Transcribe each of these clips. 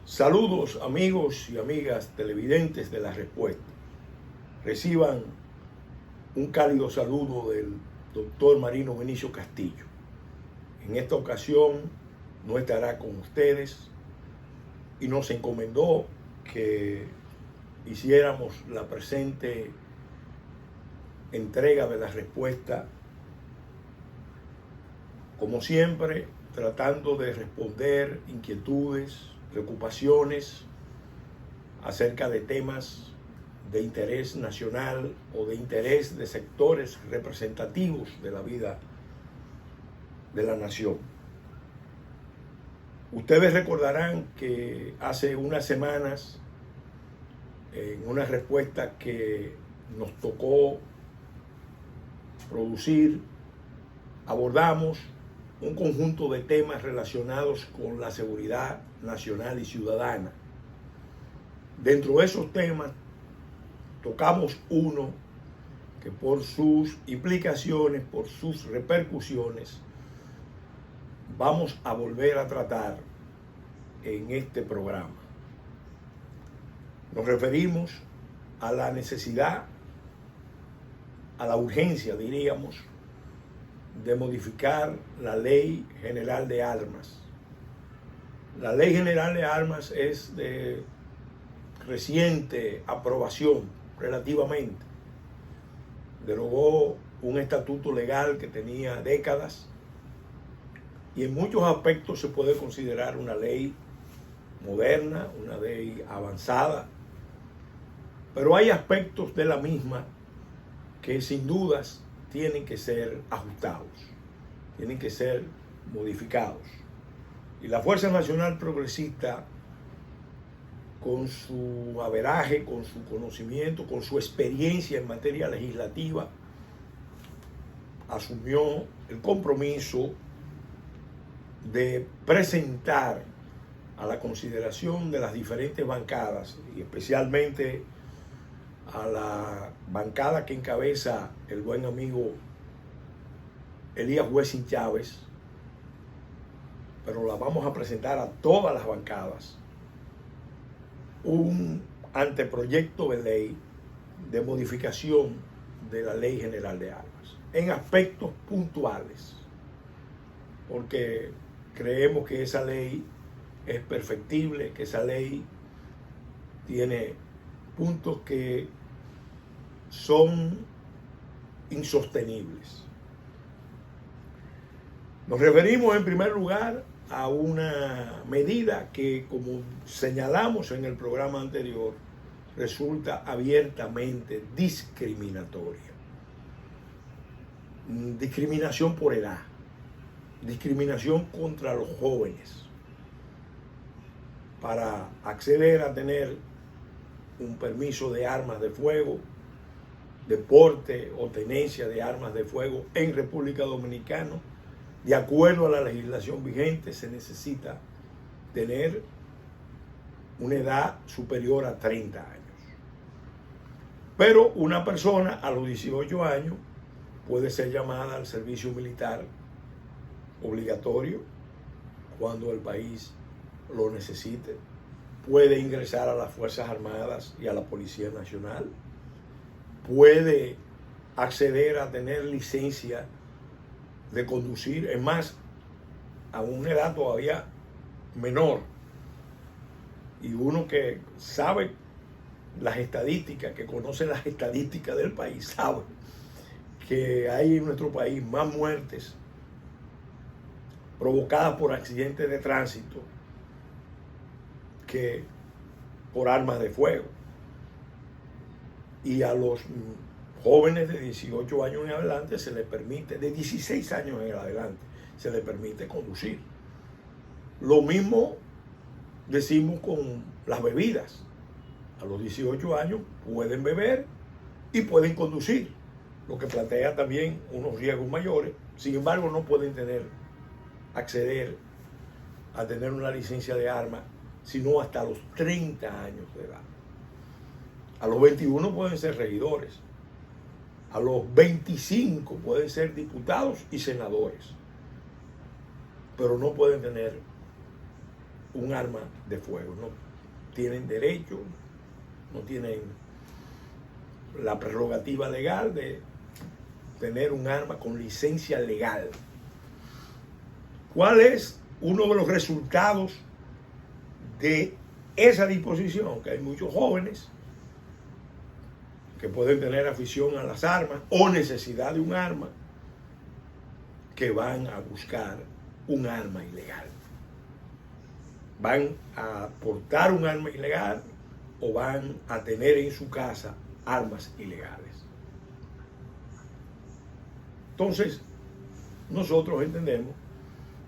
Saludos amigos y amigas televidentes de La Respuesta. Reciban un cálido saludo del doctor Marino Benicio Castillo. En esta ocasión no estará con ustedes y nos encomendó que hiciéramos la presente entrega de La Respuesta, como siempre, tratando de responder inquietudes, preocupaciones acerca de temas de interés nacional o de interés de sectores representativos de la vida de la nación. Ustedes recordarán que hace unas semanas, en una respuesta que nos tocó producir, abordamos un conjunto de temas relacionados con la seguridad nacional y ciudadana. Dentro de esos temas tocamos uno que por sus implicaciones, por sus repercusiones, vamos a volver a tratar en este programa. Nos referimos a la necesidad, a la urgencia, diríamos, de modificar la Ley General de Armas. La Ley General de Armas es de reciente aprobación, relativamente. Derogó un estatuto legal que tenía décadas y en muchos aspectos se puede considerar una ley moderna, una ley avanzada, pero hay aspectos de la misma que sin dudas tienen que ser ajustados, tienen que ser modificados. Y la Fuerza Nacional Progresista, con su averaje, con su conocimiento, con su experiencia en materia legislativa, asumió el compromiso de presentar a la consideración de las diferentes bancadas, y especialmente a la bancada que encabeza el buen amigo Elías Wessing Chávez, pero la vamos a presentar a todas las bancadas, un anteproyecto de ley de modificación de la Ley General de Armas en aspectos puntuales, porque creemos que esa ley es perfectible, que esa ley tiene puntos que son insostenibles. Nos referimos en primer lugar a una medida que, como señalamos en el programa anterior, resulta abiertamente discriminatoria. Discriminación por edad, discriminación contra los jóvenes para acceder a tener un permiso de armas de fuego, de porte o tenencia de armas de fuego en República Dominicana. De acuerdo a la legislación vigente, se necesita tener una edad superior a 30 años. Pero una persona a los 18 años puede ser llamada al servicio militar obligatorio cuando el país lo necesite. Puede ingresar a las Fuerzas Armadas y a la Policía Nacional. Puede acceder a tener licencia de conducir, es más, a una edad todavía menor. Y uno que sabe las estadísticas, que conoce las estadísticas del país, sabe que hay en nuestro país más muertes provocadas por accidentes de tránsito que por armas de fuego. Y a los jóvenes de 18 años en adelante se les permite, de 16 años en adelante, se les permite conducir. Lo mismo decimos con las bebidas. A los 18 años pueden beber y pueden conducir, lo que plantea también unos riesgos mayores. Sin embargo, no pueden acceder a tener una licencia de armas sino hasta los 30 años de edad. A los 21 pueden ser regidores. A los 25 pueden ser diputados y senadores. Pero no pueden tener un arma de fuego. No tienen derecho, no tienen la prerrogativa legal de tener un arma con licencia legal. ¿Cuál es uno de los resultados de esa disposición? Que hay muchos jóvenes que pueden tener afición a las armas o necesidad de un arma, que van a buscar un arma ilegal. Van a portar un arma ilegal o van a tener en su casa armas ilegales. Entonces, nosotros entendemos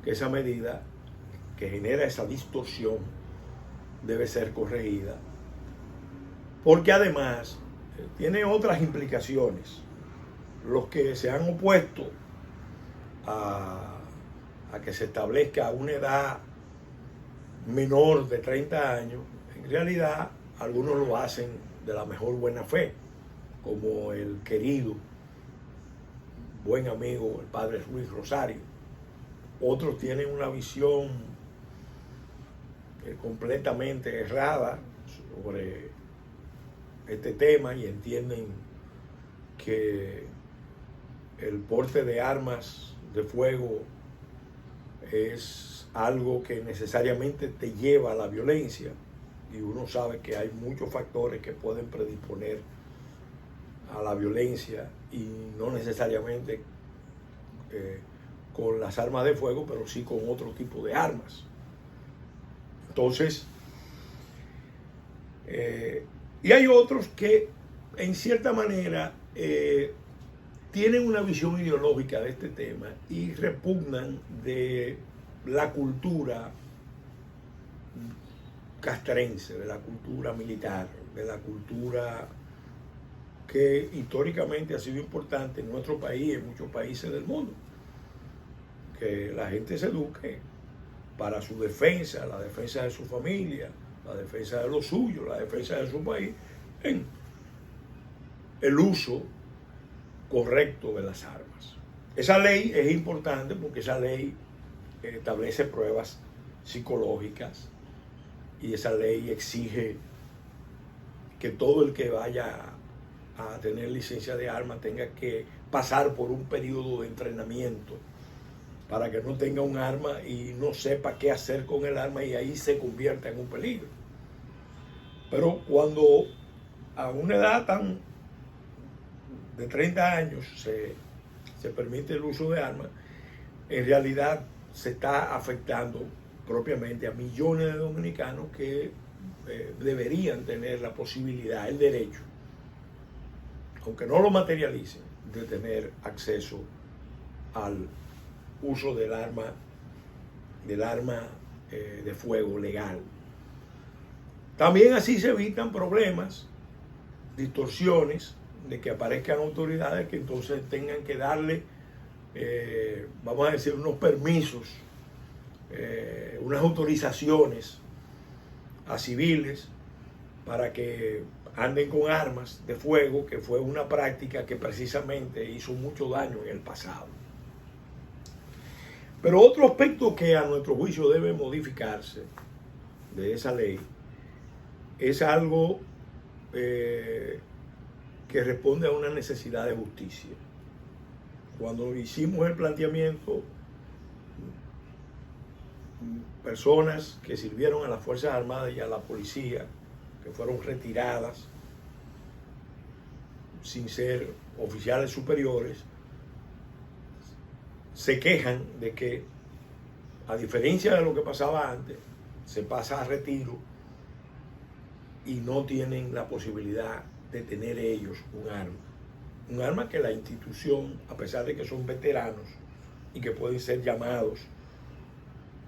que esa medida que genera esa distorsión debe ser corregida, porque además tiene otras implicaciones. Los que se han opuesto a que se establezca una edad menor de 30 años, en realidad algunos lo hacen de la mejor buena fe, como el querido buen amigo, el padre Luis Rosario. Otros tienen una visión completamente errada sobre este tema y entienden que el porte de armas de fuego es algo que necesariamente te lleva a la violencia, y uno sabe que hay muchos factores que pueden predisponer a la violencia, y no necesariamente con las armas de fuego, pero sí con otro tipo de armas. Entonces, y hay otros que en cierta manera tienen una visión ideológica de este tema y repugnan de la cultura castrense, de la cultura militar, de la cultura que históricamente ha sido importante en nuestro país y en muchos países del mundo. Que la gente se eduque para su defensa, la defensa de su familia, la defensa de lo suyo, la defensa de su país, en el uso correcto de las armas. Esa ley es importante porque esa ley establece pruebas psicológicas, y esa ley exige que todo el que vaya a tener licencia de arma tenga que pasar por un periodo de entrenamiento para que no tenga un arma y no sepa qué hacer con el arma y ahí se convierta en un peligro. Pero cuando a una edad tan de 30 años se permite el uso de armas, en realidad se está afectando propiamente a millones de dominicanos que deberían tener la posibilidad, el derecho, aunque no lo materialicen, de tener acceso al uso del arma de fuego legal. También así se evitan problemas, distorsiones, de que aparezcan autoridades que entonces tengan que darle, vamos a decir, unos permisos, unas autorizaciones a civiles para que anden con armas de fuego, que fue una práctica que precisamente hizo mucho daño en el pasado. Pero otro aspecto que a nuestro juicio debe modificarse de esa ley es algo que responde a una necesidad de justicia. Cuando hicimos el planteamiento, personas que sirvieron a las Fuerzas Armadas y a la policía, que fueron retiradas sin ser oficiales superiores, se quejan de que, a diferencia de lo que pasaba antes, se pasa a retiro y no tienen la posibilidad de tener ellos un arma que la institución, a pesar de que son veteranos y que pueden ser llamados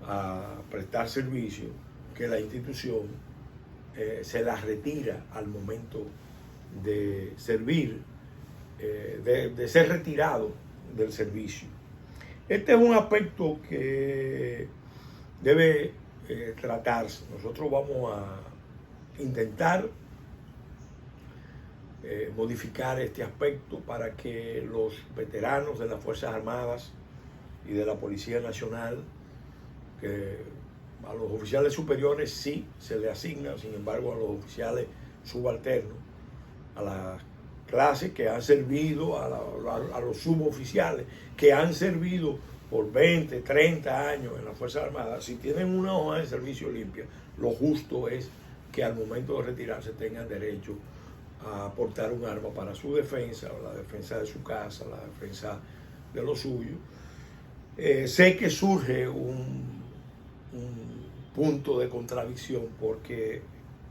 a prestar servicio, que la institución se las retira al momento de servir, de ser retirado del servicio. Este es un aspecto que debe tratarse. Nosotros vamos a intentar modificar este aspecto para que los veteranos de las Fuerzas Armadas y de la Policía Nacional, que A los oficiales superiores sí se le asigna, sin embargo a los oficiales subalternos, a las clases que han servido, a los suboficiales que han servido por 20, 30 años en las Fuerzas Armadas, si tienen una hoja de servicio limpia, lo justo es que al momento de retirarse tengan derecho a portar un arma para su defensa, o la defensa de su casa, la defensa de lo suyo. Sé que surge un punto de contradicción porque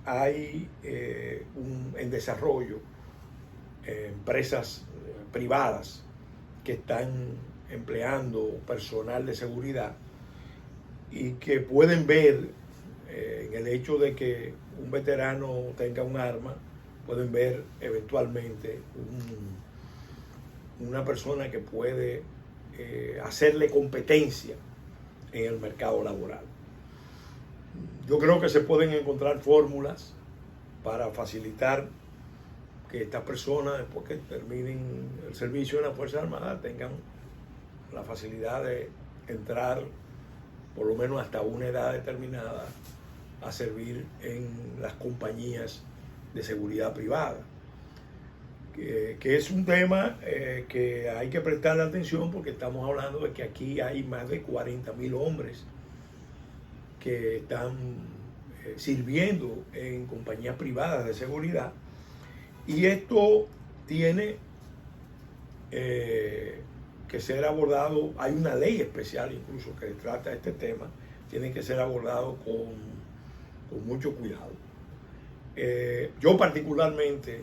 hay en desarrollo empresas privadas que están empleando personal de seguridad y que pueden ver en el hecho de que un veterano tenga un arma, pueden ver eventualmente una persona que puede hacerle competencia en el mercado laboral. Yo creo que se pueden encontrar fórmulas para facilitar que estas personas, después que terminen el servicio en las Fuerzas Armadas, tengan la facilidad de entrar, por lo menos hasta una edad determinada, a servir en las compañías de seguridad privada. Que es un tema que hay que prestarle atención porque estamos hablando de que aquí hay más de 40.000 hombres que están sirviendo en compañías privadas de seguridad, y esto tiene que ser abordado. Hay una ley especial incluso que trata este tema, tiene que ser abordado con mucho cuidado. Yo particularmente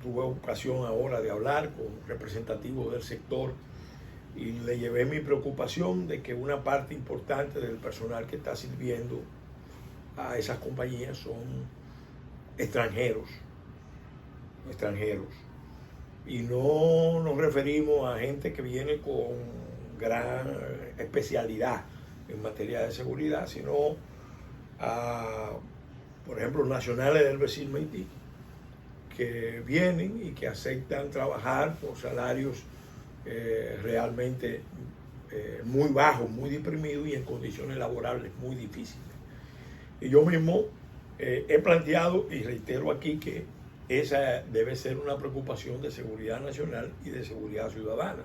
tuve ocasión ahora de hablar con representativos del sector y le llevé mi preocupación de que una parte importante del personal que está sirviendo a esas compañías son extranjeros. Y no nos referimos a gente que viene con gran especialidad en materia de seguridad, sino a, por ejemplo, nacionales del vecino Haití, que vienen y que aceptan trabajar por salarios realmente muy bajos, muy deprimidos y en condiciones laborables muy difíciles. Y yo mismo he planteado y reitero aquí que esa debe ser una preocupación de seguridad nacional y de seguridad ciudadana,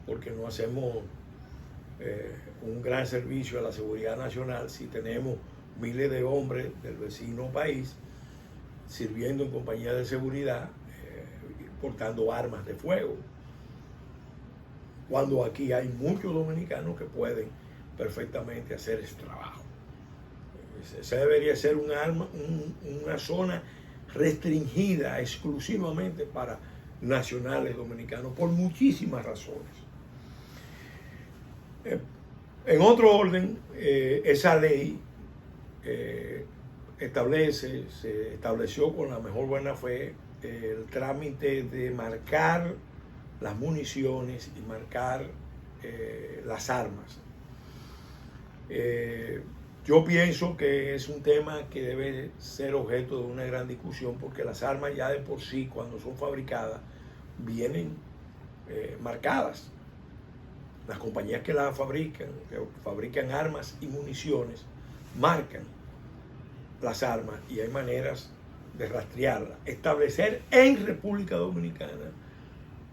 porque no hacemos un gran servicio a la seguridad nacional si tenemos miles de hombres del vecino país sirviendo en compañías de seguridad, portando armas de fuego, cuando aquí hay muchos dominicanos que pueden perfectamente hacer ese trabajo. Esa debería ser una zona restringida exclusivamente para nacionales dominicanos por muchísimas razones. En otro orden, esa ley se estableció con la mejor buena fe el trámite de marcar las municiones y marcar las armas. Yo pienso que es un tema que debe ser objeto de una gran discusión, porque las armas ya de por sí, cuando son fabricadas, vienen marcadas. Las compañías que fabrican armas y municiones, marcan las armas y hay maneras de rastrearlas. Establecer en República Dominicana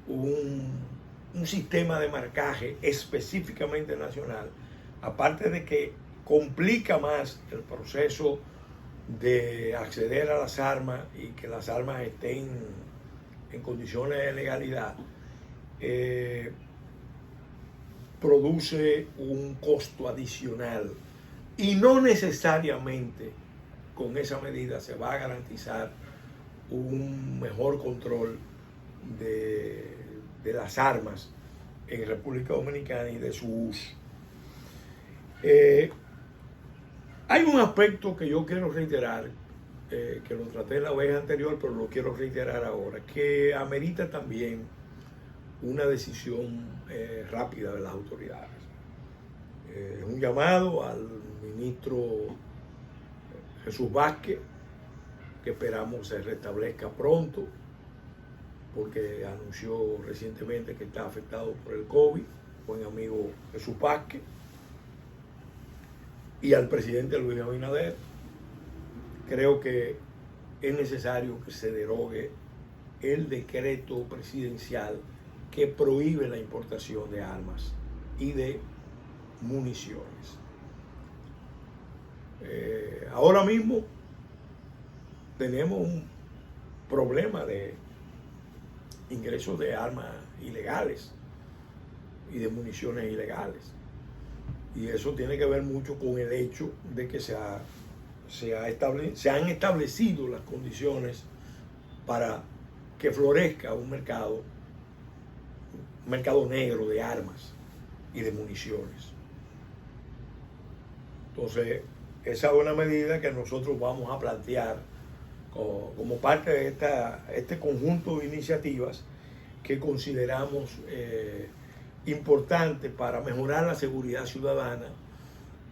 un sistema de marcaje específicamente nacional, aparte de que complica más el proceso de acceder a las armas y que las armas estén en condiciones de legalidad, produce un costo adicional y no necesariamente con esa medida se va a garantizar un mejor control de las armas en República Dominicana y de su uso. Hay un aspecto que yo quiero reiterar, que lo traté la vez anterior, pero lo quiero reiterar ahora, que amerita también una decisión rápida de las autoridades. Un llamado al ministro Jesús Vázquez, que esperamos se restablezca pronto, porque anunció recientemente que está afectado por el COVID, buen amigo Jesús Vázquez. y al presidente Luis Abinader. Creo que es necesario que se derogue el decreto presidencial que prohíbe la importación de armas y de municiones. Ahora mismo tenemos un problema de ingresos de armas ilegales y de municiones ilegales. Y eso tiene que ver mucho con el hecho de que se han establecido las condiciones para que florezca un mercado negro de armas y de municiones. Entonces, esa es una medida que nosotros vamos a plantear como parte de este conjunto de iniciativas que consideramos importante para mejorar la seguridad ciudadana,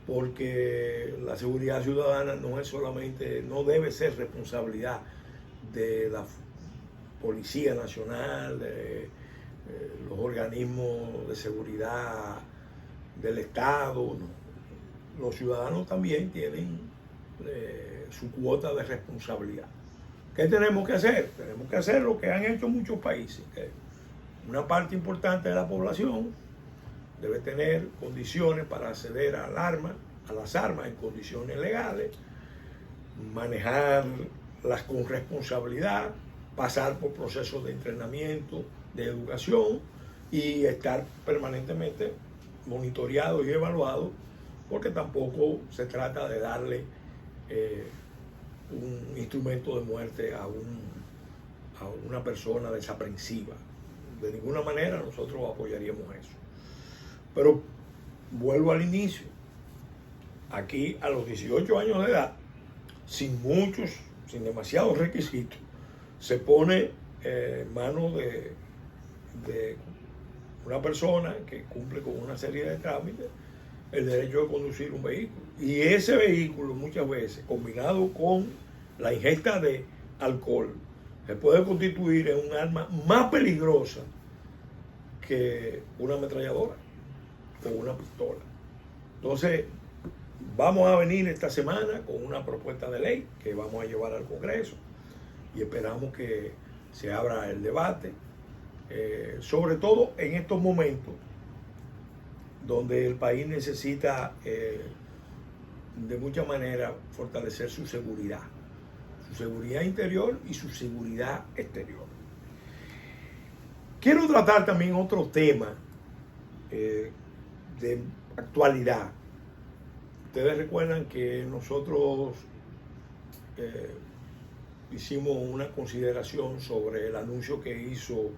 porque la seguridad ciudadana no debe ser responsabilidad de la Policía Nacional, de los organismos de seguridad del Estado. No. Los ciudadanos también tienen su cuota de responsabilidad. ¿Qué tenemos que hacer? Tenemos que hacer lo que han hecho muchos países. Una parte importante de la población debe tener condiciones para acceder a las armas en condiciones legales, manejarlas con responsabilidad, pasar por procesos de entrenamiento, de educación y estar permanentemente monitoreados y evaluados, porque tampoco se trata de darle un instrumento de muerte a una persona desaprensiva. De ninguna manera nosotros apoyaríamos eso. Pero vuelvo al inicio. Aquí a los 18 años de edad, sin demasiados requisitos, se pone en manos de una persona que cumple con una serie de trámites el derecho de conducir un vehículo. Y ese vehículo muchas veces, combinado con la ingesta de alcohol, se puede constituir en un arma más peligrosa que una ametralladora o una pistola. Entonces, vamos a venir esta semana con una propuesta de ley que vamos a llevar al Congreso y esperamos que se abra el debate, sobre todo en estos momentos donde el país necesita de muchas maneras fortalecer su seguridad interior y su seguridad exterior. Quiero tratar también otro tema de actualidad. Ustedes recuerdan que nosotros hicimos una consideración sobre el anuncio que hizo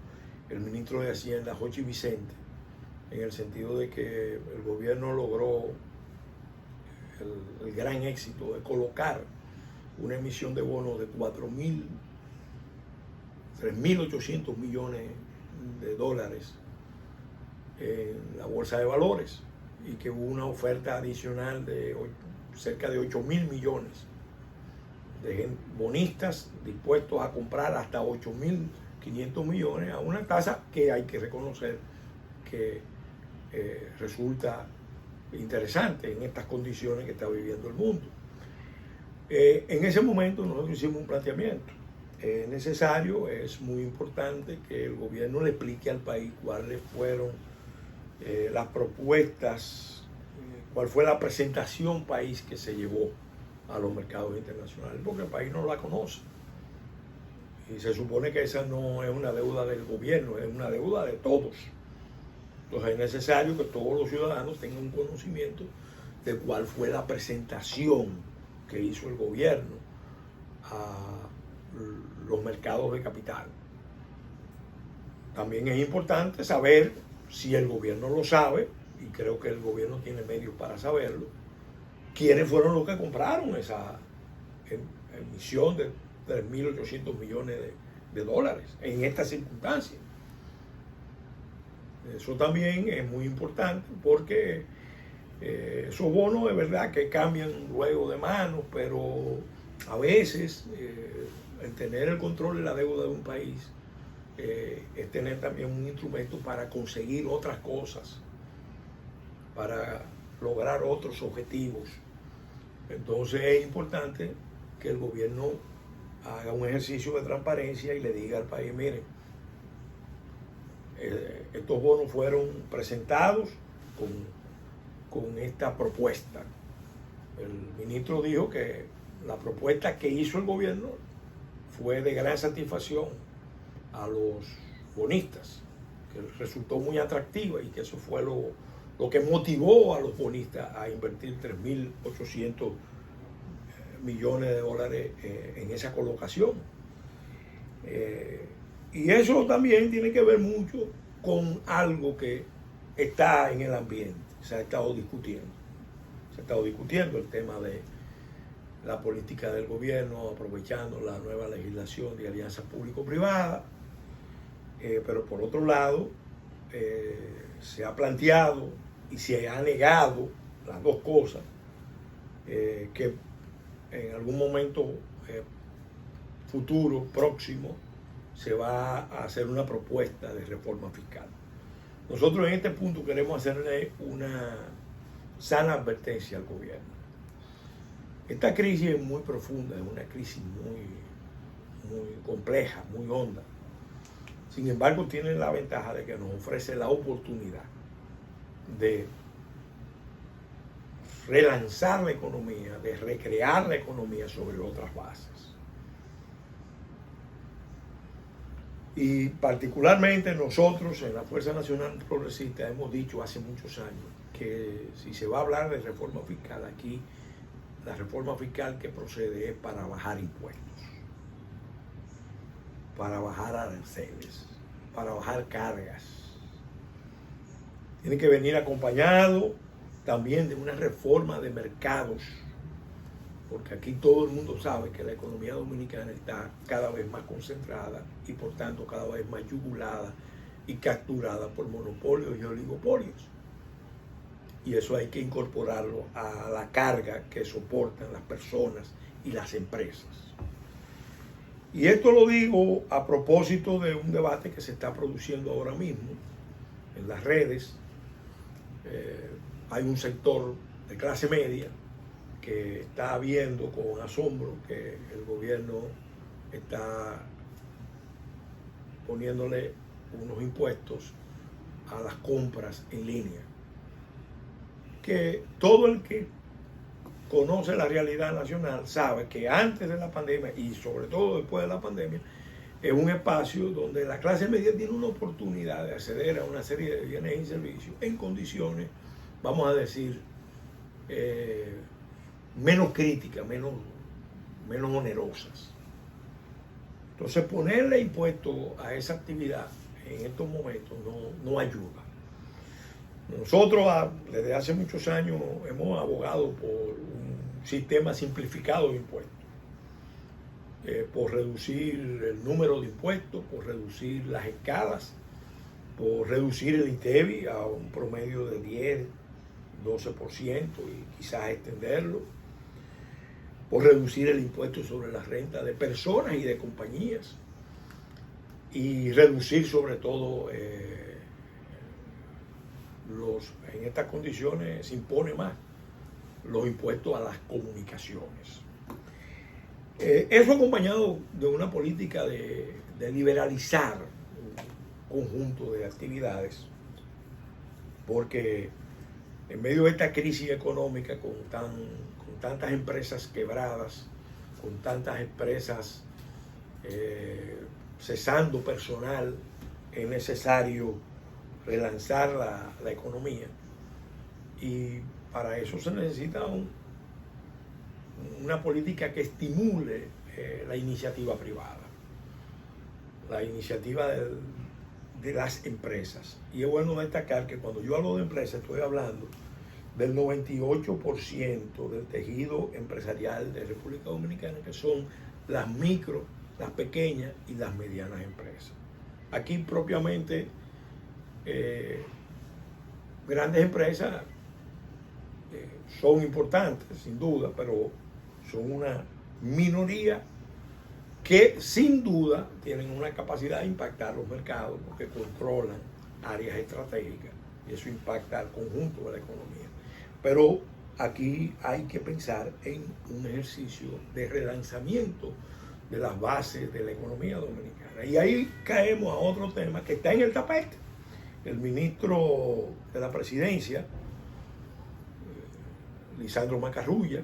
el ministro de Hacienda, Jochi Vicente, en el sentido de que el gobierno logró el gran éxito de colocar una emisión de bonos de 3.800 millones de dólares en la bolsa de valores y que hubo una oferta adicional de cerca de 8.000 millones de bonistas dispuestos a comprar hasta 8.500 millones a una tasa que hay que reconocer que resulta interesante en estas condiciones que está viviendo el mundo. En ese momento nosotros hicimos un planteamiento. Es necesario, es muy importante que el gobierno le explique al país cuáles fueron las propuestas, cuál fue la presentación país que se llevó a los mercados internacionales, porque el país no la conoce. Y se supone que esa no es una deuda del gobierno, es una deuda de todos. Entonces es necesario que todos los ciudadanos tengan un conocimiento de cuál fue la presentación que hizo el gobierno a los mercados de capital. También es importante saber, si el gobierno lo sabe, y creo que el gobierno tiene medios para saberlo, quiénes fueron los que compraron esa emisión de 3.800 millones de dólares en estas circunstancias. Eso también es muy importante porque esos bonos es verdad que cambian luego de manos, pero a veces el tener el control de la deuda de un país es tener también un instrumento para conseguir otras cosas, para lograr otros objetivos. Entonces es importante que el gobierno haga un ejercicio de transparencia y le diga al país, miren, estos bonos fueron presentados con esta propuesta. El ministro dijo que la propuesta que hizo el gobierno fue de gran satisfacción a los bonistas, que resultó muy atractiva y que eso fue lo que motivó a los bonistas a invertir 3.800 millones de dólares en esa colocación. Y eso también tiene que ver mucho con algo que está en el ambiente, se ha estado discutiendo. Se ha estado discutiendo el tema de la política del gobierno, aprovechando la nueva legislación de alianza público-privada, pero por otro lado, se ha planteado y se ha negado las dos cosas, que en algún momento futuro, próximo, se va a hacer una propuesta de reforma fiscal. Nosotros en este punto queremos hacerle una sana advertencia al gobierno. Esta crisis es muy profunda, es una crisis muy compleja, muy honda. Sin embargo, tiene la ventaja de que nos ofrece la oportunidad de relanzar la economía, de recrear la economía sobre otras bases. Y particularmente nosotros en la Fuerza Nacional Progresista hemos dicho hace muchos años que si se va a hablar de reforma fiscal aquí, la reforma fiscal que procede es para bajar impuestos, para bajar aranceles, para bajar cargas. Tiene que venir acompañado también de una reforma de mercados, porque aquí todo el mundo sabe que la economía dominicana está cada vez más concentrada y por tanto cada vez más yugulada y capturada por monopolios y oligopolios. Y eso hay que incorporarlo a la carga que soportan las personas y las empresas. Y esto lo digo a propósito de un debate que se está produciendo ahora mismo en las redes. Hay un sector de clase media que está viendo con asombro que el gobierno está poniéndole unos impuestos a las compras en línea. Que todo el que conoce la realidad nacional sabe que antes de la pandemia y sobre todo después de la pandemia es un espacio donde la clase media tiene una oportunidad de acceder a una serie de bienes y servicios en condiciones, vamos a decir, menos críticas, menos onerosas. Entonces ponerle impuesto a esa actividad en estos momentos no ayuda. Nosotros desde hace muchos años hemos abogado por un sistema simplificado de impuestos, por reducir el número de impuestos, por reducir las escalas, por reducir el ITEVI a un promedio de 10, 12% y quizás extenderlo, por reducir el impuesto sobre la renta de personas y de compañías y reducir sobre todo en estas condiciones se impone más los impuestos a las comunicaciones. Eso acompañado de una política de liberalizar un conjunto de actividades, porque en medio de esta crisis económica con tantas empresas quebradas, con tantas empresas cesando personal, es necesario relanzar la economía y para eso se necesita una política que estimule la iniciativa privada, la iniciativa de las empresas. Y es bueno destacar que cuando yo hablo de empresas estoy hablando del 98% del tejido empresarial de República Dominicana, que son las micro, las pequeñas y las medianas empresas. Aquí propiamente grandes empresas son importantes, sin duda, pero son una minoría que sin duda tienen una capacidad de impactar los mercados porque controlan áreas estratégicas y eso impacta al conjunto de la economía. Pero aquí hay que pensar en un ejercicio de relanzamiento de las bases de la economía dominicana. Y ahí caemos a otro tema que está en el tapete. El ministro de la Presidencia, Lisandro Macarrulla,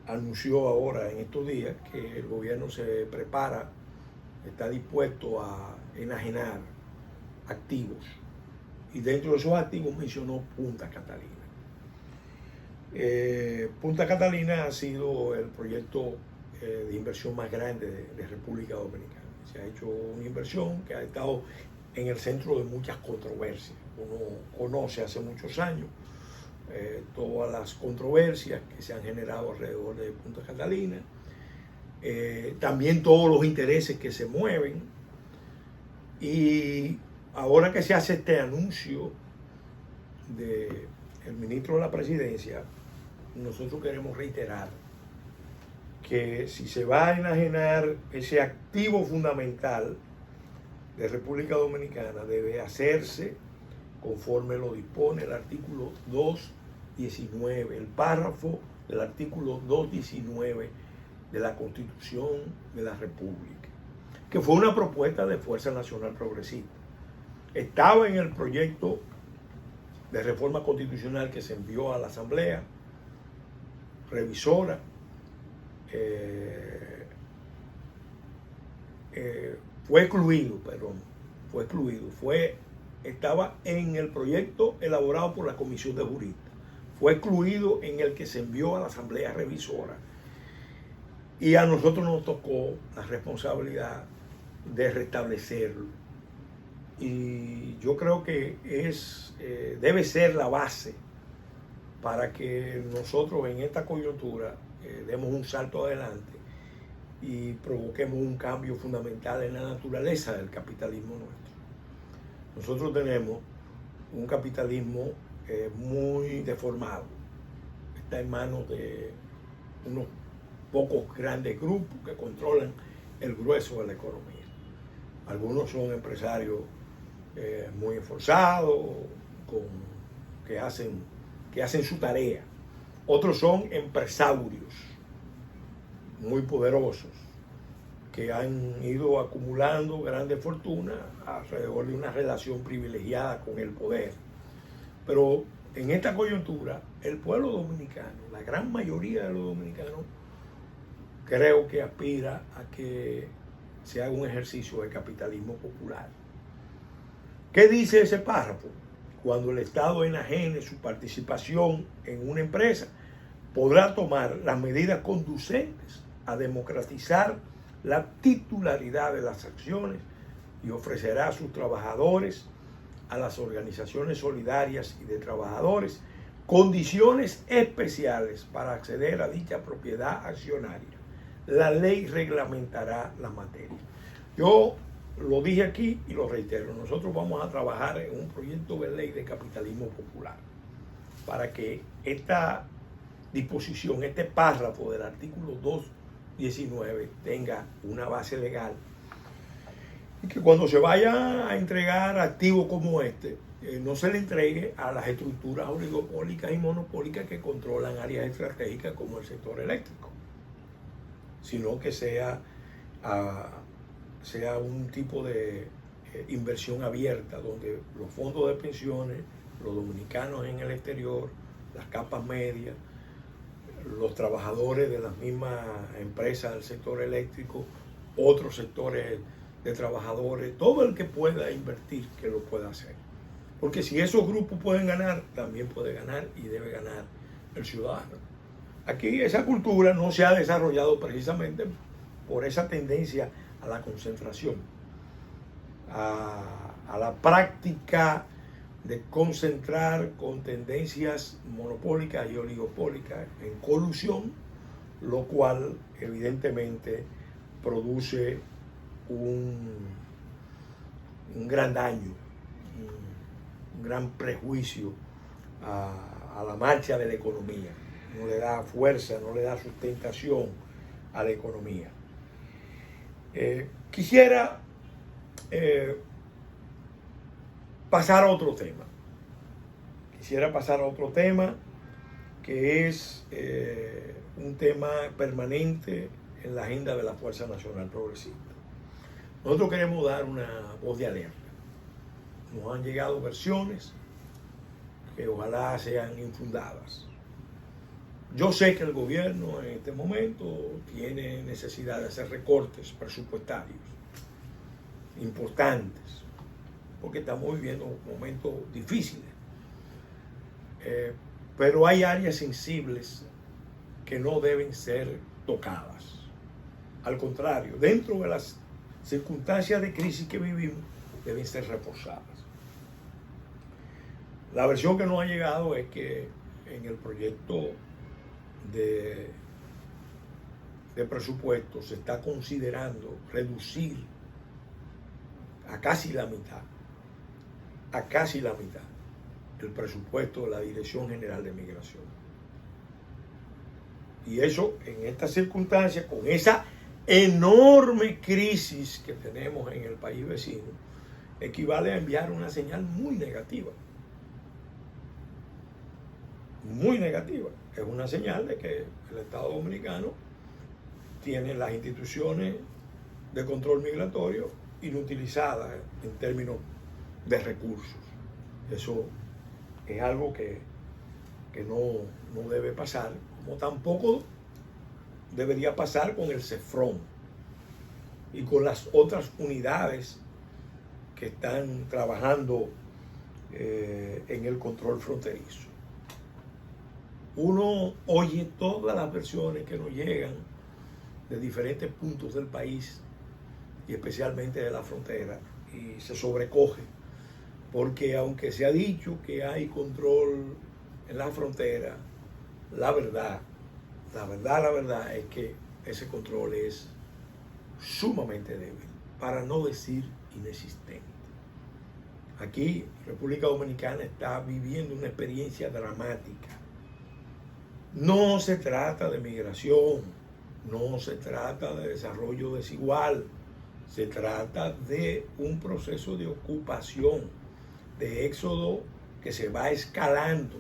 anunció ahora en estos días que el gobierno se prepara, está dispuesto a enajenar activos. Y dentro de esos activos mencionó Punta Catalina. Punta Catalina ha sido el proyecto de inversión más grande de República Dominicana. Se ha hecho una inversión que ha estado en el centro de muchas controversias. Uno conoce hace muchos años todas las controversias que se han generado alrededor de Punta Catalina, también todos los intereses que se mueven, y ahora que se hace este anuncio del ministro de la Presidencia, nosotros queremos reiterar que si se va a enajenar ese activo fundamental de República Dominicana, debe hacerse conforme lo dispone el artículo 219, el párrafo del artículo 219 de la Constitución de la República, que fue una propuesta de Fuerza Nacional Progresista. Estaba en el proyecto de reforma constitucional que se envió a la Asamblea Revisora, estaba en el proyecto elaborado por la Comisión de Juristas, fue excluido en el que se envió a la Asamblea Revisora, y a nosotros nos tocó la responsabilidad de restablecerlo. Y yo creo que debe ser la base para que nosotros en esta coyuntura demos un salto adelante y provoquemos un cambio fundamental en la naturaleza del capitalismo nuestro. Nosotros tenemos un capitalismo muy deformado, está en manos de unos pocos grandes grupos que controlan el grueso de la economía. Algunos son empresarios muy esforzados, que hacen su tarea. Otros son empresarios muy poderosos que han ido acumulando grandes fortunas alrededor de una relación privilegiada con el poder. Pero en esta coyuntura, el pueblo dominicano, la gran mayoría de los dominicanos, creo que aspira a que se haga un ejercicio de capitalismo popular. ¿Qué dice ese párrafo? Cuando el Estado enajene su participación en una empresa, podrá tomar las medidas conducentes a democratizar la titularidad de las acciones y ofrecerá a sus trabajadores, a las organizaciones solidarias y de trabajadores, condiciones especiales para acceder a dicha propiedad accionaria. La ley reglamentará la materia. Yo lo dije aquí y lo reitero, nosotros vamos a trabajar en un proyecto de ley de capitalismo popular para que esta disposición, este párrafo del artículo 219 tenga una base legal y que cuando se vaya a entregar activos como este, no se le entregue a las estructuras oligopólicas y monopólicas que controlan áreas estratégicas como el sector eléctrico, sino que sea un tipo de inversión abierta donde los fondos de pensiones, los dominicanos en el exterior, las capas medias, los trabajadores de las mismas empresas del sector eléctrico, otros sectores de trabajadores, todo el que pueda invertir, que lo pueda hacer. Porque si esos grupos pueden ganar, también puede ganar y debe ganar el ciudadano. Aquí esa cultura no se ha desarrollado precisamente por esa tendencia a la concentración, a la práctica de concentrar con tendencias monopólicas y oligopólicas en colusión, lo cual evidentemente produce un gran daño, un gran prejuicio a la marcha de la economía. No le da fuerza, no le da sustentación a la economía. Quisiera pasar a otro tema. que es un tema permanente en la agenda de la Fuerza Nacional Progresista. Nosotros queremos dar una voz de alerta. Nos han llegado versiones que ojalá sean infundadas. Yo sé que el gobierno en este momento tiene necesidad de hacer recortes presupuestarios importantes, porque estamos viviendo momentos difíciles. Pero hay áreas sensibles que no deben ser tocadas. Al contrario, dentro de las circunstancias de crisis que vivimos, deben ser reforzadas. La versión que nos ha llegado es que en el proyecto de presupuesto se está considerando reducir a casi la mitad el presupuesto de la Dirección General de Migración. Y eso, en estas circunstancias, con esa enorme crisis que tenemos en el país vecino, equivale a enviar una señal muy negativa. Muy negativa. Es una señal de que el Estado Dominicano tiene las instituciones de control migratorio inutilizadas en términos de recursos. Eso es algo que no debe pasar, como tampoco debería pasar con el CEFRON y con las otras unidades que están trabajando en el control fronterizo. Uno oye todas las versiones que nos llegan de diferentes puntos del país y especialmente de la frontera y se sobrecoge, porque aunque se ha dicho que hay control en la frontera, la verdad es que ese control es sumamente débil, para no decir inexistente. Aquí, República Dominicana está viviendo una experiencia dramática. No se trata de migración, no se trata de desarrollo desigual, se trata de un proceso de ocupación, de éxodo que se va escalando,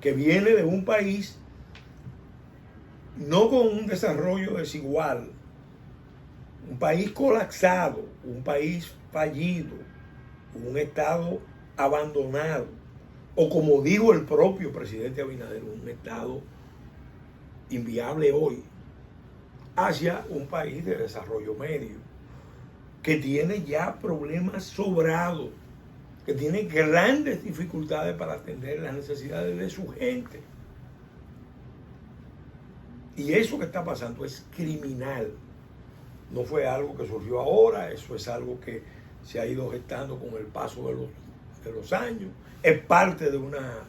que viene de un país no con un desarrollo desigual, un país colapsado, un país fallido, un Estado abandonado, o como dijo el propio presidente Abinader, un Estado inviable hoy, hacia un país de desarrollo medio, que tiene ya problemas sobrados, que tiene grandes dificultades para atender las necesidades de su gente. Y eso que está pasando es criminal. No fue algo que surgió ahora, eso es algo que se ha ido gestando con el paso de los años. Es parte de una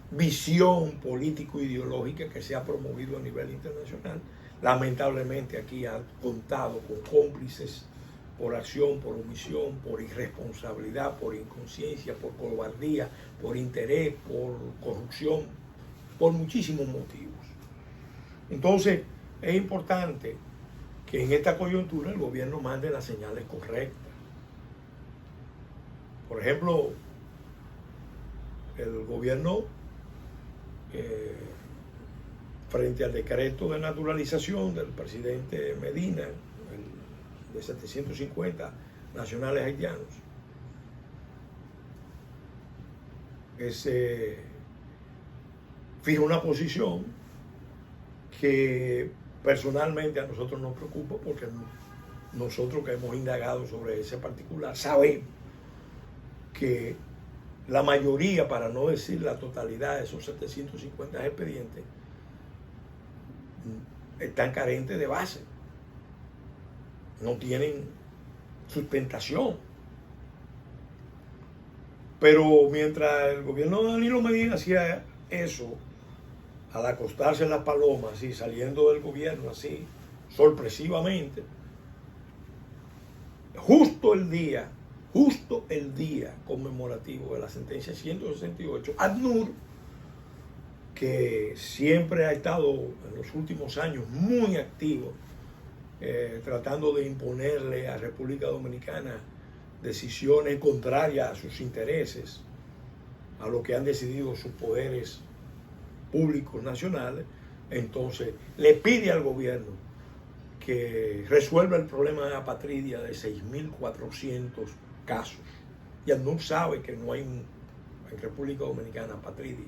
visión político-ideológica que se ha promovido a nivel internacional. Lamentablemente aquí ha contado con cómplices por acción, por omisión, por irresponsabilidad, por inconsciencia, por cobardía, por interés, por corrupción, por muchísimos motivos. Entonces, es importante que en esta coyuntura el gobierno mande las señales correctas. Por ejemplo, el gobierno, frente al decreto de naturalización del presidente Medina, de 750 nacionales haitianos, se fija una posición que personalmente a nosotros nos preocupa, porque nosotros que hemos indagado sobre ese particular sabemos que la mayoría, para no decir la totalidad de esos 750 expedientes, están carentes de base, no tienen sustentación. Pero mientras el gobierno de Danilo Medina hacía eso, al acostarse en las palomas y saliendo del gobierno así, sorpresivamente, justo el día conmemorativo de la sentencia 168, ACNUR, que siempre ha estado en los últimos años muy activo, tratando de imponerle a República Dominicana decisiones contrarias a sus intereses, a lo que han decidido sus poderes públicos nacionales, entonces le pide al gobierno que resuelva el problema de apatridia de 6.400 casos. Y ACNUR sabe que no hay en República Dominicana apatridia.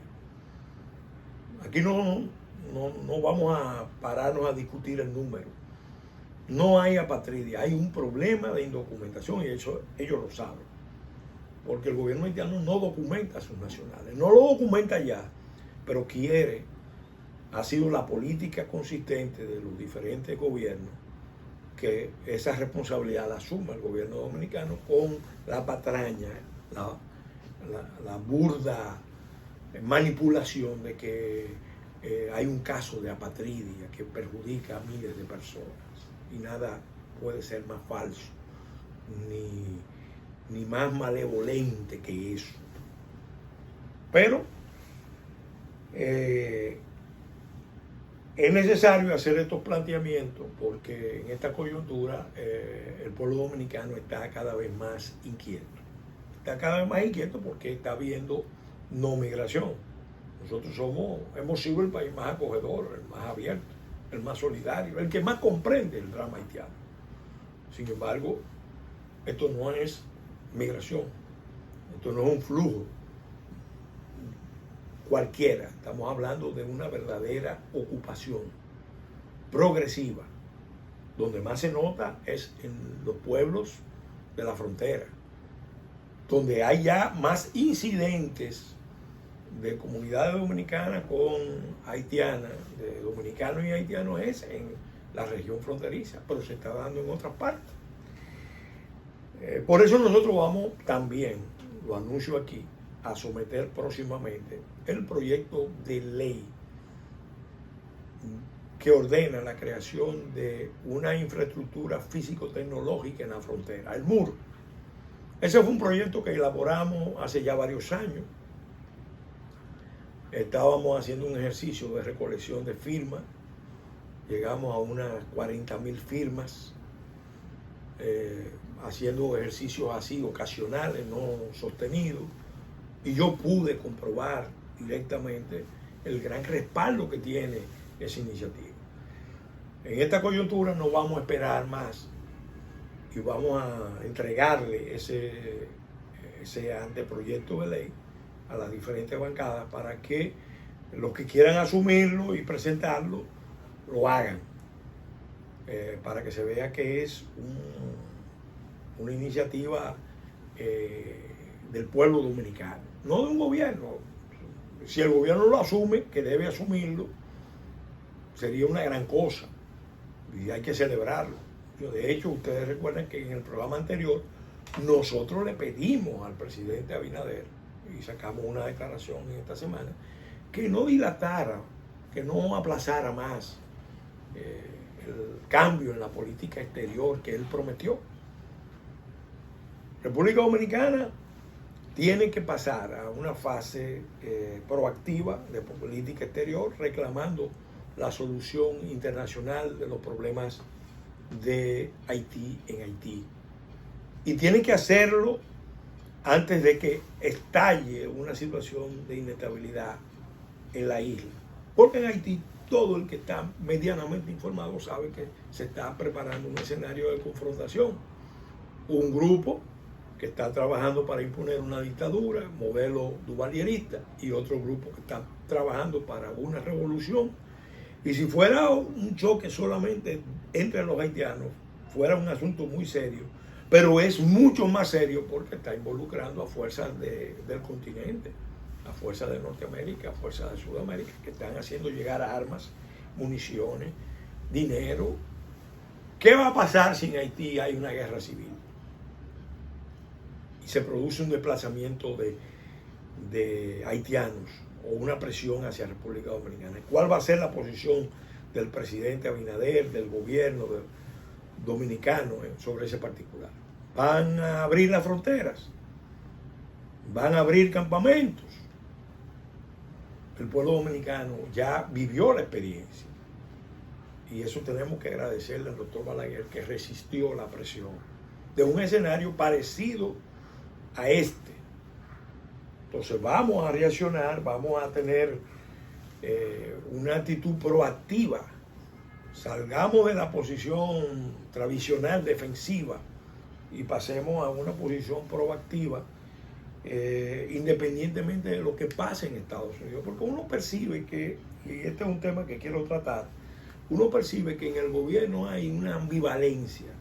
Aquí no vamos a pararnos a discutir el número. No hay apatridia, hay un problema de indocumentación y eso ellos lo saben. Porque el gobierno haitiano no documenta a sus nacionales, no lo documenta ya, pero quiere, ha sido la política consistente de los diferentes gobiernos, que esa responsabilidad la asuma el gobierno dominicano con la patraña, la burda manipulación de que hay un caso de apatridia que perjudica a miles de personas. Y nada puede ser más falso, ni más malevolente que eso. Pero es necesario hacer estos planteamientos porque en esta coyuntura el pueblo dominicano está cada vez más inquieto. Está cada vez más inquieto porque está habiendo no migración. Nosotros hemos sido el país más acogedor, el más abierto, el más solidario, el que más comprende el drama haitiano. Sin embargo, esto no es migración, esto no es un flujo cualquiera, estamos hablando de una verdadera ocupación progresiva. Donde más se nota es en los pueblos de la frontera, donde hay ya más incidentes de comunidades dominicanas con haitianas, de dominicanos y haitianos, es en la región fronteriza, pero se está dando en otras partes. Por eso nosotros vamos también, lo anuncio aquí, a someter próximamente el proyecto de ley que ordena la creación de una infraestructura físico-tecnológica en la frontera, el MUR. Ese fue un proyecto que elaboramos hace ya varios años. Estábamos haciendo un ejercicio de recolección de firmas, llegamos a unas 40.000 firmas, haciendo ejercicios así ocasionales, no sostenidos, y yo pude comprobar directamente el gran respaldo que tiene esa iniciativa. En esta coyuntura no vamos a esperar más y vamos a entregarle ese anteproyecto de ley a las diferentes bancadas para que los que quieran asumirlo y presentarlo lo hagan, para que se vea que es una iniciativa del pueblo dominicano, no de un gobierno. Si el gobierno lo asume, que debe asumirlo, sería una gran cosa y hay que celebrarlo. De hecho, ustedes recuerdan que en el programa anterior nosotros le pedimos al presidente Abinader, y sacamos una declaración en esta semana, que no dilatara, que no aplazara más el cambio en la política exterior que él prometió. República Dominicana tiene que pasar a una fase proactiva de política exterior, reclamando la solución internacional de los problemas de Haití en Haití. Y tiene que hacerlo antes de que estalle una situación de inestabilidad en la isla. Porque en Haití todo el que está medianamente informado sabe que se está preparando un escenario de confrontación. Un grupo que está trabajando para imponer una dictadura, modelo duvalierista, y otro grupo que está trabajando para una revolución. Y si fuera un choque solamente entre los haitianos, fuera un asunto muy serio, pero es mucho más serio porque está involucrando a fuerzas del continente, a fuerzas de Norteamérica, a fuerzas de Sudamérica, que están haciendo llegar armas, municiones, dinero. ¿Qué va a pasar si en Haití hay una guerra civil y se produce un desplazamiento de haitianos o una presión hacia República Dominicana? ¿Cuál va a ser la posición del presidente Abinader, del gobierno dominicano sobre ese particular? ¿Van a abrir las fronteras? ¿Van a abrir campamentos? El pueblo dominicano ya vivió la experiencia y eso tenemos que agradecerle al doctor Balaguer, que resistió la presión de un escenario parecido a este. Entonces vamos a reaccionar, vamos a tener una actitud proactiva. Salgamos de la posición tradicional defensiva y pasemos a una posición proactiva, independientemente de lo que pase en Estados Unidos. Porque uno percibe que, y este es un tema que quiero tratar, uno percibe que en el gobierno hay una ambivalencia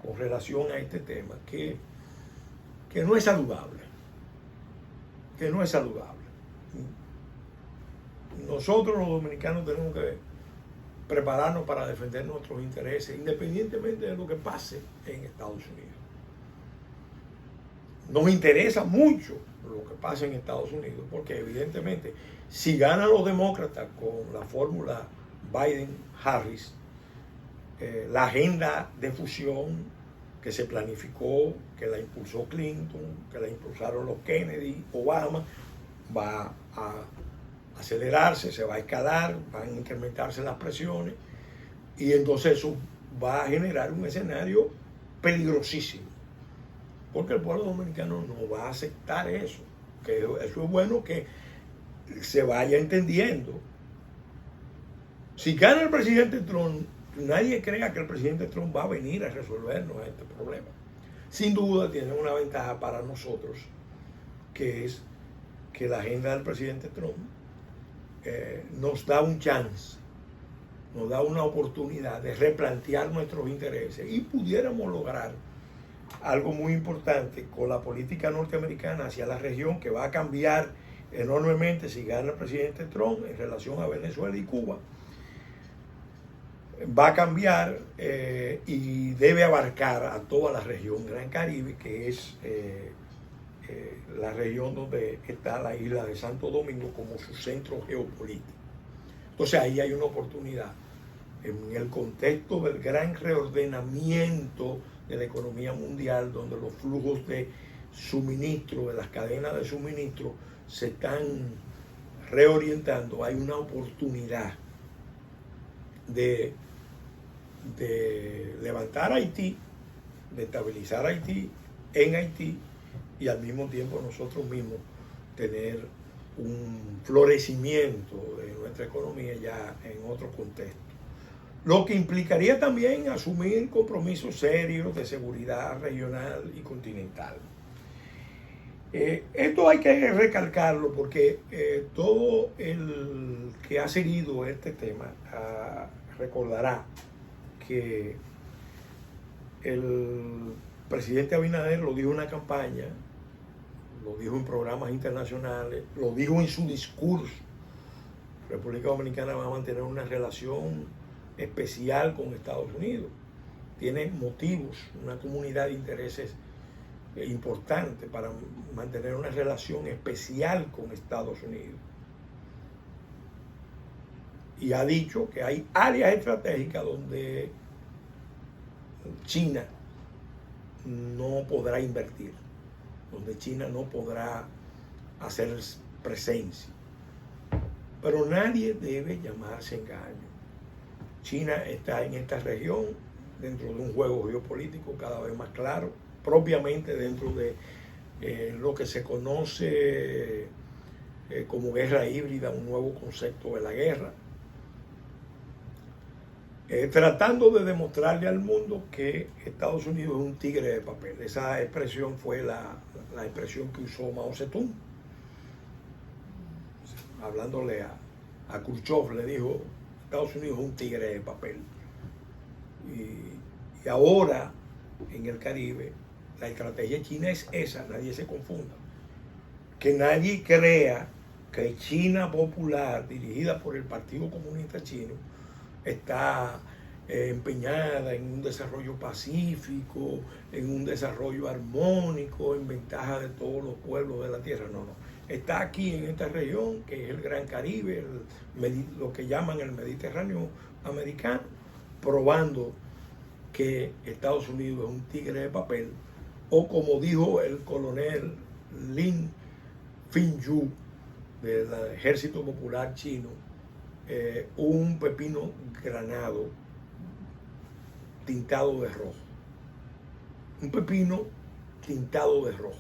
con relación a este tema que no es saludable. Que no es saludable. Nosotros los dominicanos tenemos que prepararnos para defender nuestros intereses, independientemente de lo que pase en Estados Unidos. Nos interesa mucho lo que pasa en Estados Unidos, porque evidentemente si ganan los demócratas con la fórmula Biden-Harris, la agenda de fusión que se planificó, que la impulsó Clinton, que la impulsaron los Kennedy, Obama, va a acelerarse, se va a escalar, van a incrementarse las presiones y entonces eso va a generar un escenario peligrosísimo, porque el pueblo dominicano no va a aceptar eso, que eso es bueno que se vaya entendiendo. Si gana el presidente Trump, nadie crea que el presidente Trump va a venir a resolvernos este problema. Sin duda tiene una ventaja para nosotros, que es que la agenda del presidente Trump nos da un chance, nos da una oportunidad de replantear nuestros intereses y pudiéramos lograr algo muy importante con la política norteamericana hacia la región, que va a cambiar enormemente si gana el presidente Trump en relación a Venezuela y Cuba. Va a cambiar y debe abarcar a toda la región Gran Caribe, que es la región donde está la isla de Santo Domingo como su centro geopolítico. Entonces ahí hay una oportunidad en el contexto del gran reordenamiento de la economía mundial, donde los flujos de suministro, de las cadenas de suministro se están reorientando. Hay una oportunidad de levantar Haití, de estabilizar Haití en Haití, y al mismo tiempo nosotros mismos tener un florecimiento de nuestra economía ya en otro contexto. Lo que implicaría también asumir compromisos serios de seguridad regional y continental. Esto hay que recalcarlo porque todo el que ha seguido este tema recordará que el presidente Abinader lo dijo en una campaña, lo dijo en programas internacionales, lo dijo en su discurso. República Dominicana va a mantener una relación especial con Estados Unidos. Tiene motivos, una comunidad de intereses importante para mantener una relación especial con Estados Unidos. Y ha dicho que hay áreas estratégicas donde China no podrá invertir, donde China no podrá hacer presencia. Pero nadie debe llamarse engaño. China está en esta región dentro de un juego geopolítico cada vez más claro, propiamente dentro de lo que se conoce como guerra híbrida, un nuevo concepto de la guerra, tratando de demostrarle al mundo que Estados Unidos es un tigre de papel. Esa expresión fue la expresión que usó Mao Zedong, hablándole a Khrushchev, le dijo: Estados Unidos es un tigre de papel. Y ahora en el Caribe la estrategia china es esa, nadie se confunda. Que nadie crea que China popular, dirigida por el Partido Comunista Chino, está empeñada en un desarrollo pacífico, en un desarrollo armónico, en ventaja de todos los pueblos de la tierra. No, no. Está aquí en esta región, que es el Gran Caribe, lo que llaman el Mediterráneo americano, probando que Estados Unidos es un tigre de papel, o como dijo el coronel Lin Finyu del Ejército Popular Chino, un pepino granado tintado de rojo. Un pepino tintado de rojo.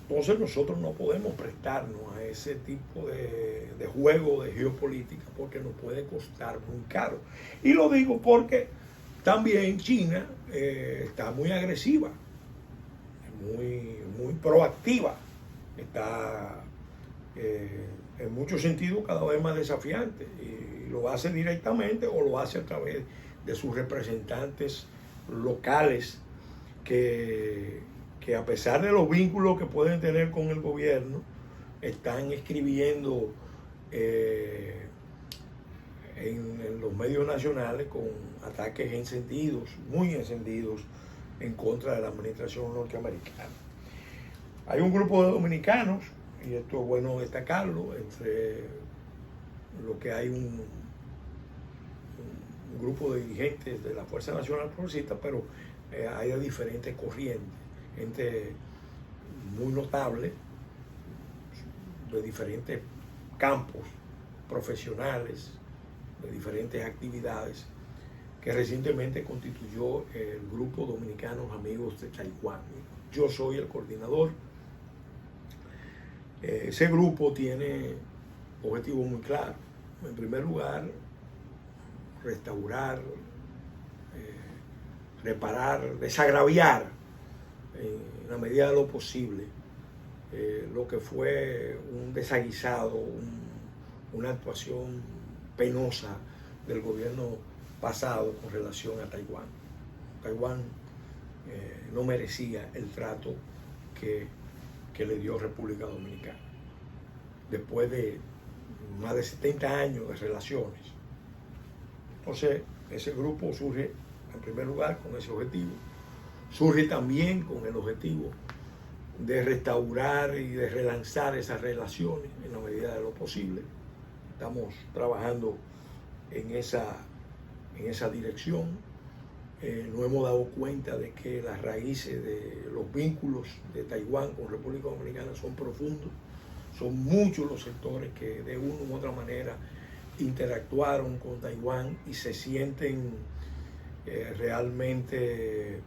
Entonces nosotros no podemos prestarnos a ese tipo de juego de geopolítica porque nos puede costar muy caro. Y lo digo porque también China está muy agresiva, muy proactiva, está en muchos sentidos cada vez más desafiante y lo hace directamente o lo hace a través de sus representantes locales que a pesar de los vínculos que pueden tener con el gobierno, están escribiendo en los medios nacionales con ataques encendidos, muy encendidos, en contra de la administración norteamericana. Hay un grupo de dominicanos, y esto es bueno destacarlo, entre lo que hay un grupo de dirigentes de la Fuerza Nacional Progresista, pero hay de diferentes corrientes, gente muy notable, de diferentes campos profesionales, de diferentes actividades, que recientemente constituyó el grupo Dominicanos Amigos de Taiwán. Yo soy el coordinador. Ese grupo tiene objetivos muy claros. En primer lugar, restaurar, reparar, desagraviar en la medida de lo posible lo que fue un desaguisado, una actuación penosa del gobierno pasado con relación a Taiwán. Taiwán no merecía el trato que le dio República Dominicana. Después de más de 70 años de relaciones. Entonces, ese grupo surge en primer lugar con ese objetivo. Surge también con el objetivo de restaurar y de relanzar esas relaciones en la medida de lo posible. Estamos trabajando en esa dirección. Nos hemos dado cuenta de que las raíces de los vínculos de Taiwán con República Dominicana son profundos. Son muchos los sectores que de una u otra manera interactuaron con Taiwán y se sienten realmente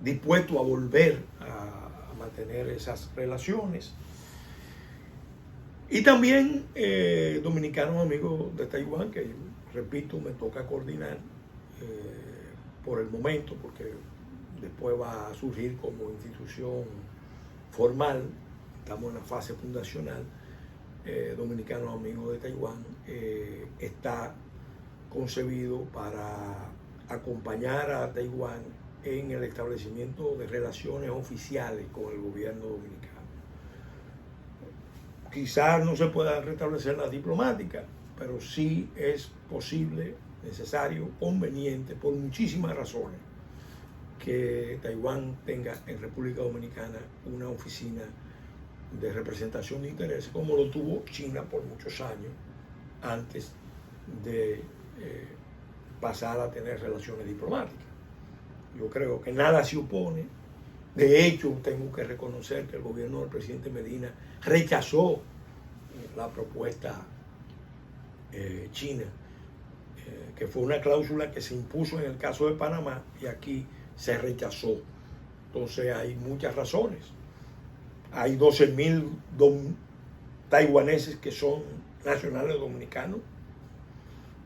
dispuestos a volver a mantener esas relaciones. Y también dominicanos amigos de Taiwán, que repito, me toca coordinar por el momento, porque después va a surgir como institución formal. Estamos en la fase fundacional. Dominicanos Amigos de Taiwán está concebido para acompañar a Taiwán en el establecimiento de relaciones oficiales con el gobierno dominicano. Quizás no se pueda restablecer la diplomática, pero sí es posible, necesario, conveniente, por muchísimas razones, que Taiwán tenga en República Dominicana una oficina de representación de intereses, como lo tuvo China por muchos años antes de pasar a tener relaciones diplomáticas. Yo creo que nada se opone. De hecho, tengo que reconocer que el gobierno del presidente Medina rechazó la propuesta china, que fue una cláusula que se impuso en el caso de Panamá y aquí se rechazó. Entonces hay muchas razones. Hay 12.000 taiwaneses que son nacionales dominicanos.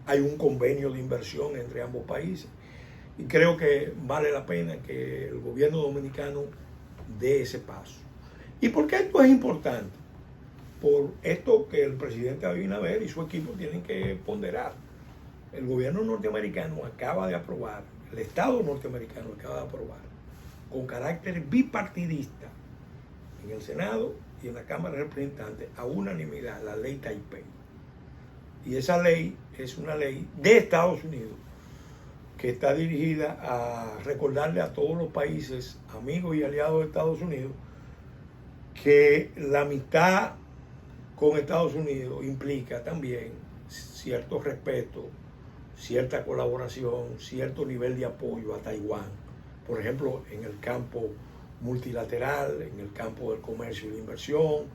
Hay un convenio de inversión entre ambos países. Y creo que vale la pena que el gobierno dominicano dé ese paso. ¿Y por qué esto es importante? Por esto que el presidente Abinader y su equipo tienen que ponderar. El gobierno norteamericano acaba de aprobar, el Estado norteamericano acaba de aprobar, con carácter bipartidista, en el Senado y en la Cámara de Representantes, a unanimidad, la ley Taipei. Y esa ley es una ley de Estados Unidos que está dirigida a recordarle a todos los países, amigos y aliados de Estados Unidos, que la amistad con Estados Unidos implica también cierto respeto, cierta colaboración, cierto nivel de apoyo a Taiwán. Por ejemplo, en el campo multilateral, en el campo del comercio y la inversión,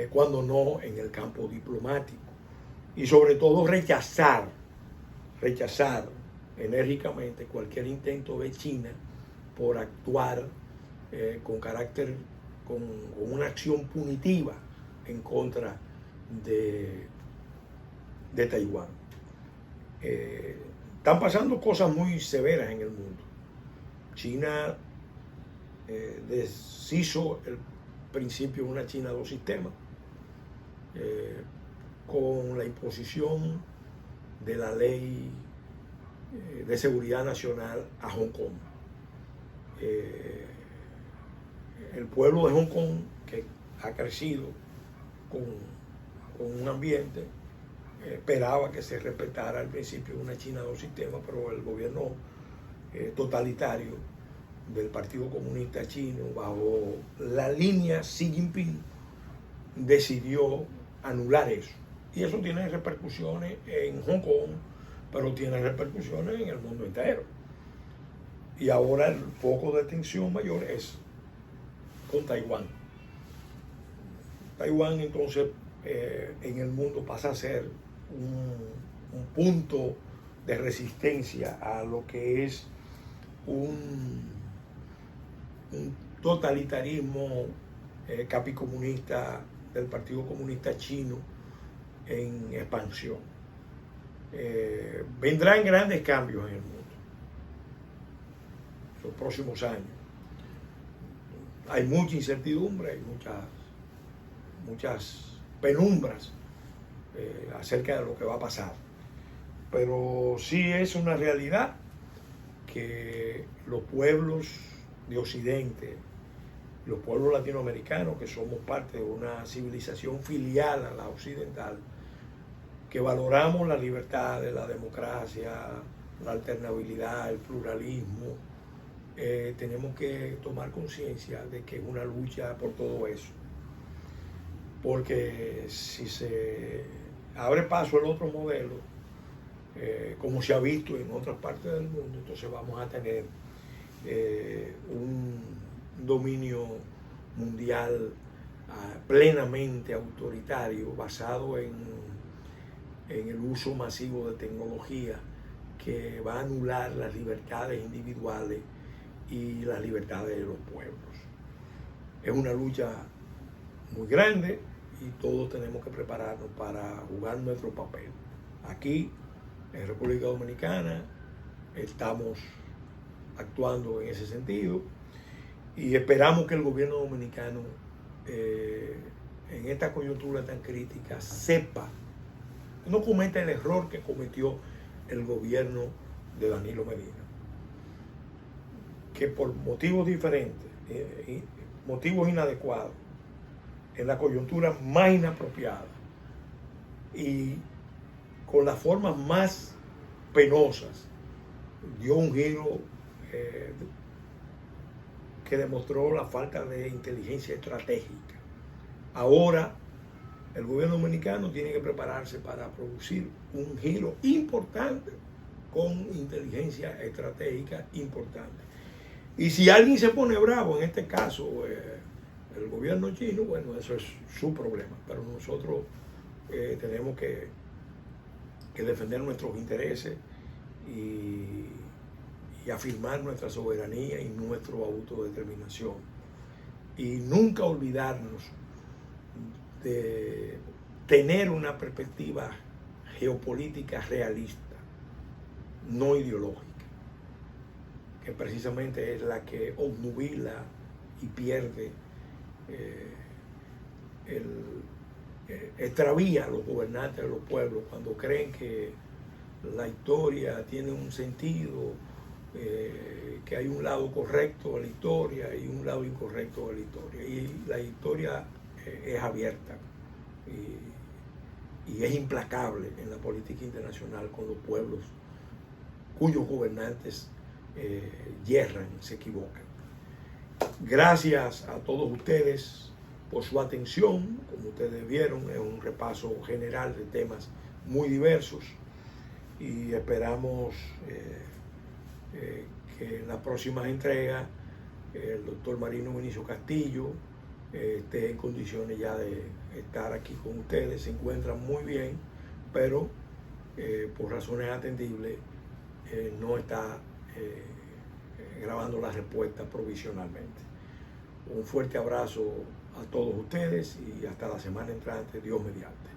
cuando no en el campo diplomático. Y sobre todo rechazar enérgicamente cualquier intento de China por actuar con con una acción punitiva en contra de Taiwán. Están pasando cosas muy severas en el mundo. China deshizo el principio de una China dos sistemas con la imposición de la ley de seguridad nacional a Hong Kong. El pueblo de Hong Kong, que ha crecido con un ambiente, esperaba que se respetara el principio de una China dos sistemas, pero el gobierno totalitario del Partido Comunista Chino, bajo la línea Xi Jinping, decidió anular eso. Y eso tiene repercusiones en Hong Kong, pero tiene repercusiones en el mundo entero. Y ahora el foco de tensión mayor es con Taiwán. Taiwán entonces en el mundo pasa a ser un punto de resistencia a lo que es un totalitarismo capicomunista del Partido Comunista Chino en expansión. Vendrán grandes cambios en el mundo en los próximos años. Hay mucha incertidumbre, hay muchas penumbras acerca de lo que va a pasar. Pero sí es una realidad que los pueblos de Occidente, los pueblos latinoamericanos, que somos parte de una civilización filial a la occidental, que valoramos la libertad, la democracia, la alternabilidad, el pluralismo, tenemos que tomar conciencia de que es una lucha por todo eso. Porque si se abre paso el otro modelo, como se ha visto en otras partes del mundo, entonces vamos a tener un dominio mundial plenamente autoritario, basado en el uso masivo de tecnología, que va a anular las libertades individuales y las libertades de los pueblos. Es una lucha muy grande y todos tenemos que prepararnos para jugar nuestro papel. Aquí, en República Dominicana, estamos actuando en ese sentido y esperamos que el gobierno dominicano, en esta coyuntura tan crítica, sepa, no cometa el error que cometió el gobierno de Danilo Medina, que por motivos diferentes, motivos inadecuados, en la coyuntura más inapropiada y con las formas más penosas, dio un giro que demostró la falta de inteligencia estratégica. Ahora el gobierno dominicano tiene que prepararse para producir un giro importante con inteligencia estratégica importante. Y si alguien se pone bravo, en este caso el gobierno chino, bueno, eso es su problema, pero nosotros tenemos que defender nuestros intereses y afirmar nuestra soberanía y nuestra autodeterminación. Y nunca olvidarnos de tener una perspectiva geopolítica realista, no ideológica, que precisamente es la que obnubila y pierde, extravía a los gobernantes de los pueblos cuando creen que la historia tiene un sentido, que hay un lado correcto de la historia y un lado incorrecto de la historia. Y la historia es abierta y es implacable en la política internacional con los pueblos cuyos gobernantes yerran, se equivocan. Gracias a todos ustedes por su atención. Como ustedes vieron, es un repaso general de temas muy diversos y esperamos que en las próximas entregas el doctor Marino Vinicio Castillo esté en condiciones ya de estar aquí con ustedes. Se encuentra muy bien, pero por razones atendibles no está grabando la respuesta provisionalmente. Un fuerte abrazo a todos ustedes y hasta la semana entrante, Dios mediante.